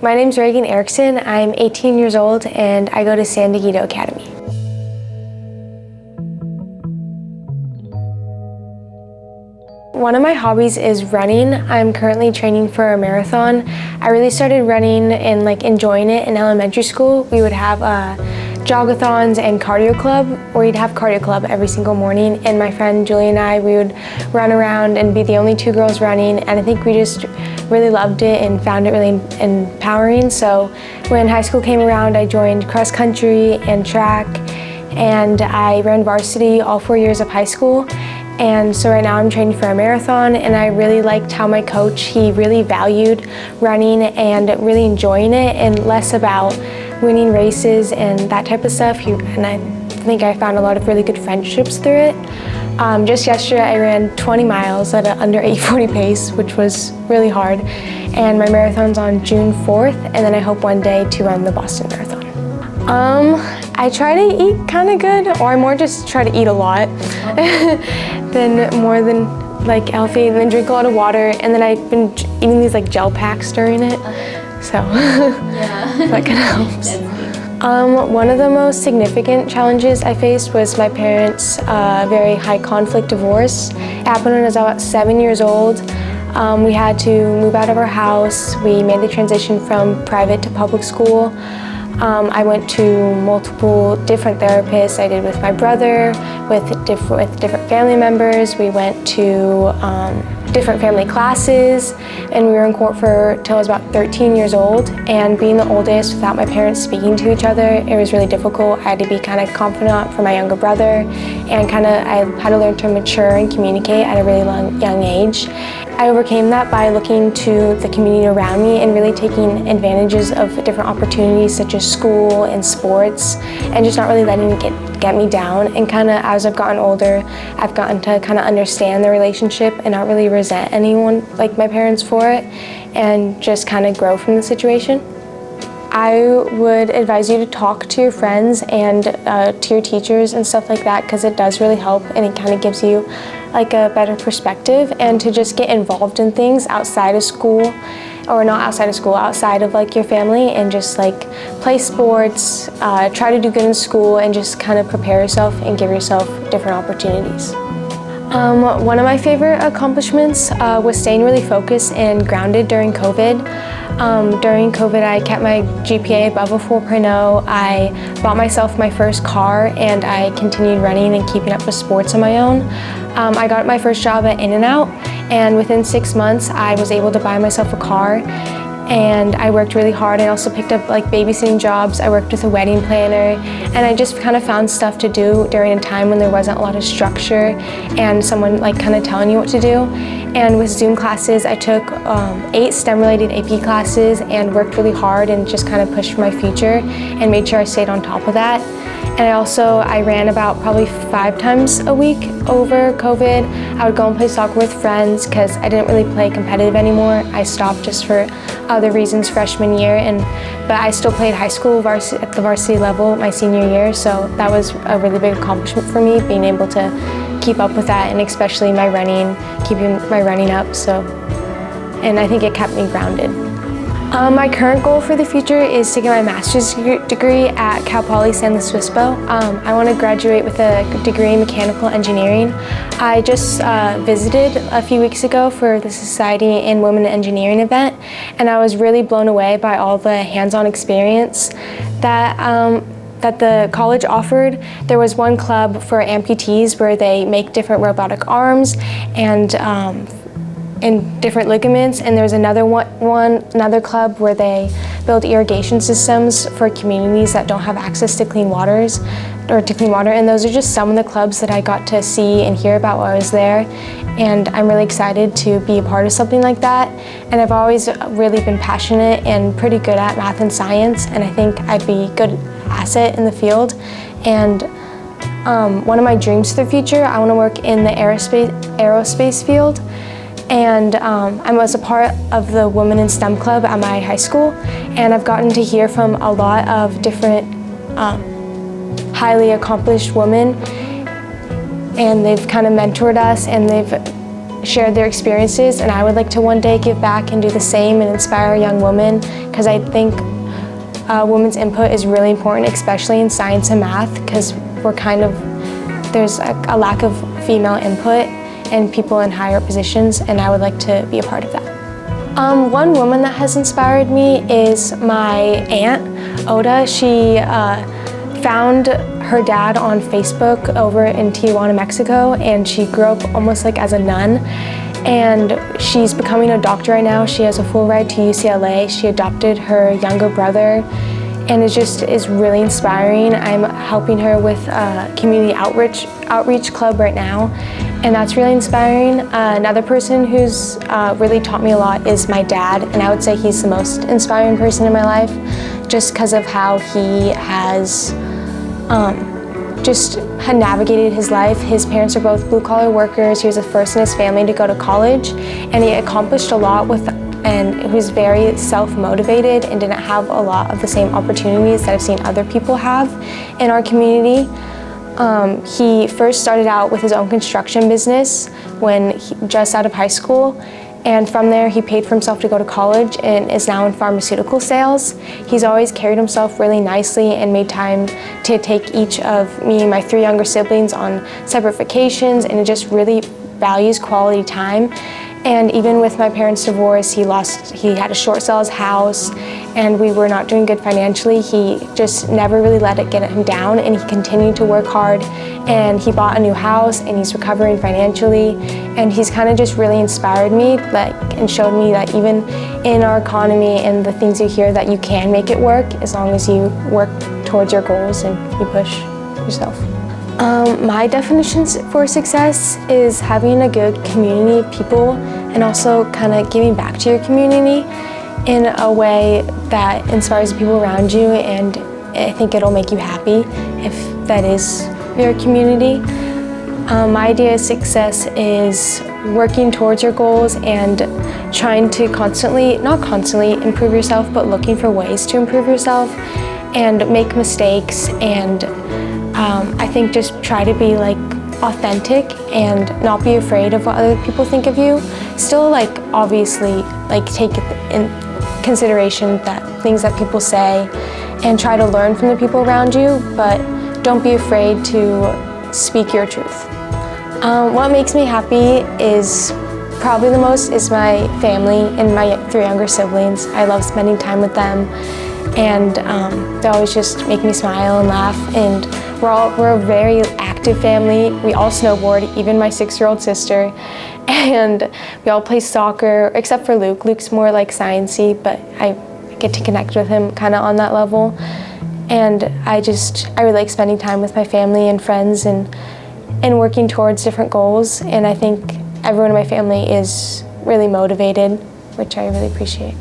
My name's Reagan Ericson. I'm 18 years old and I go to San Diego Academy. One of my hobbies is running. I'm currently training for a marathon. I really started running and enjoying it in elementary school. We would have jogathons and cardio club, or we'd have cardio club every single morning, and my friend Julie and I, we would run around and be the only two girls running, and I think we just really loved it and found it really empowering. So when high school came around, I joined cross country and track, and I ran varsity all 4 years of high school. And so right now I'm training for a marathon, and I really liked how my coach, he really valued running and really enjoying it and less about winning races and that type of stuff. And I think I found a lot of really good friendships through it. Just yesterday I ran 20 miles at an under 8:40 pace, which was really hard. And my marathon's on June 4th, and then I hope one day to run the Boston Marathon. I try to eat kind of good, or I more just try to eat a lot more than healthy, and then drink a lot of water, and then I've been eating these gel packs during it, so that kind of helps. One of the most significant challenges I faced was my parents' very high conflict divorce. It happened when I was about 7 years old. We had to move out of our house. We made the transition from private to public school. I went to multiple different therapists. I did with my brother, with different family members. We went to different family classes, and we were in court till I was about 13 years old. And being the oldest without my parents speaking to each other, it was really difficult. I had to be kind of confidant for my younger brother, and I had to learn to mature and communicate at a really young age. I overcame that by looking to the community around me and really taking advantages of different opportunities such as school and sports, and just not really letting it get me down. And as I've gotten older, I've gotten to understand the relationship and not really resent anyone like my parents for it, and just grow from the situation. I would advise you to talk to your friends and to your teachers and stuff like that, because it does really help, and it gives you a better perspective, and to just get involved in things outside of school, or not outside of school, outside of your family, and just play sports, try to do good in school, and just prepare yourself and give yourself different opportunities. One of my favorite accomplishments was staying really focused and grounded during COVID. During COVID, I kept my GPA above a 4.0. I bought myself my first car, and I continued running and keeping up with sports on my own. I got my first job at In-N-Out, and within 6 months, I was able to buy myself a car. And I worked really hard. I also picked up babysitting jobs. I worked with a wedding planner, and I just found stuff to do during a time when there wasn't a lot of structure and someone telling you what to do. And with Zoom classes, I took 8 STEM-related AP classes and worked really hard and just pushed for my future and made sure I stayed on top of that. And I ran about probably 5 times a week over COVID. I would go and play soccer with friends because I didn't really play competitive anymore. I stopped just for other reasons freshman year, but I still played high school at the varsity level my senior year, so that was a really big accomplishment for me, being able to keep up with that, and especially my running, keeping my running up. And I think it kept me grounded. My current goal for the future is to get my master's degree at Cal Poly San Luis Obispo. I want to graduate with a degree in mechanical engineering. I just visited a few weeks ago for the Society in Women in Engineering event, and I was really blown away by all the hands-on experience that the college offered. There was one club for amputees where they make different robotic arms and different ligaments, and there's another club where they build irrigation systems for communities that don't have access to clean water, and those are just some of the clubs that I got to see and hear about while I was there, and I'm really excited to be a part of something like that. And I've always really been passionate and pretty good at math and science, and I think I'd be a good asset in the field. And one of my dreams for the future, I want to work in the aerospace field. And I was a part of the Women in STEM Club at my high school, and I've gotten to hear from a lot of different highly accomplished women, and they've mentored us, and they've shared their experiences, and I would like to one day give back and do the same and inspire young women, because I think women's input is really important, especially in science and math, because there's a lack of female input and people in higher positions, and I would like to be a part of that. One woman that has inspired me is my aunt, Oda. She found her dad on Facebook over in Tijuana, Mexico, and she grew up almost like as a nun. And she's becoming a doctor right now. She has a full ride to UCLA. She adopted her younger brother, and it just is really inspiring. I'm helping her with a community outreach club right now, and that's really inspiring. Another person who's really taught me a lot is my dad, and I would say he's the most inspiring person in my life, just because of how he has just had navigated his life. His parents are both blue-collar workers. He was the first in his family to go to college, and he accomplished a lot and he was very self-motivated and didn't have a lot of the same opportunities that I've seen other people have in our community. He first started out with his own construction business just out of high school, and from there he paid for himself to go to college and is now in pharmaceutical sales. He's always carried himself really nicely and made time to take each of me and my 3 younger siblings on separate vacations, and it just really values quality time. And even with my parents' divorce, he had to short sell his house, and we were not doing good financially. He just never really let it get him down, and he continued to work hard, and he bought a new house, and he's recovering financially, and he's kind of just really inspired me, and showed me that even in our economy and the things you hear, that you can make it work as long as you work towards your goals and you push yourself. My definitions for success is having a good community of people, and also kind of giving back to your community in a way that inspires the people around you, and I think it'll make you happy if that is your community. My idea of success is working towards your goals and trying to not constantly improve yourself, but looking for ways to improve yourself and make mistakes, and I think just try to be authentic and not be afraid of what other people think of you. Still obviously take in consideration that things that people say and try to learn from the people around you, but don't be afraid to speak your truth. What makes me happy is probably the most is my family and my 3 younger siblings. I love spending time with them, and they always just make me smile and laugh, and we're a very active family. We all snowboard, even my 6-year-old sister, and we all play soccer, except for Luke. Luke's more sciencey, but I get to connect with him kind of on that level. And I really like spending time with my family and friends and working towards different goals. And I think everyone in my family is really motivated, which I really appreciate.